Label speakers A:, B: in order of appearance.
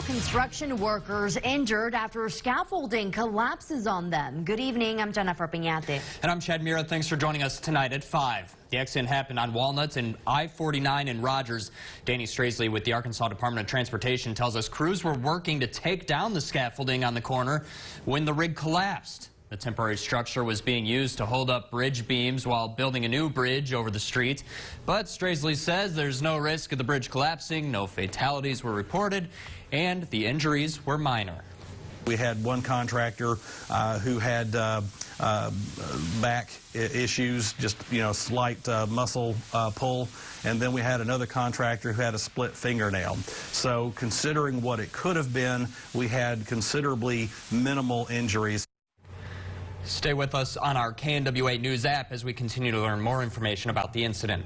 A: construction workers injured after scaffolding collapses on them. Good evening, I'm Jennifer Piñate.
B: And I'm Chad Mira. Thanks for joining us tonight at 5. The accident happened on Walnut and I-49 in Rogers. Danny Straisley with the Arkansas Department of Transportation tells us crews were working to take down the scaffolding on the corner when the rig collapsed. The temporary structure was being used to hold up bridge beams while building a new bridge over the street. But Straisley says there's no risk of the bridge collapsing, no fatalities were reported, and the injuries were minor.
C: We had one contractor who had back issues, just slight muscle pull, and then we had another contractor who had a split fingernail. So considering what it could have been, we had considerably minimal injuries.
B: Stay with us on our KNWA News app as we continue to learn more information about the incident.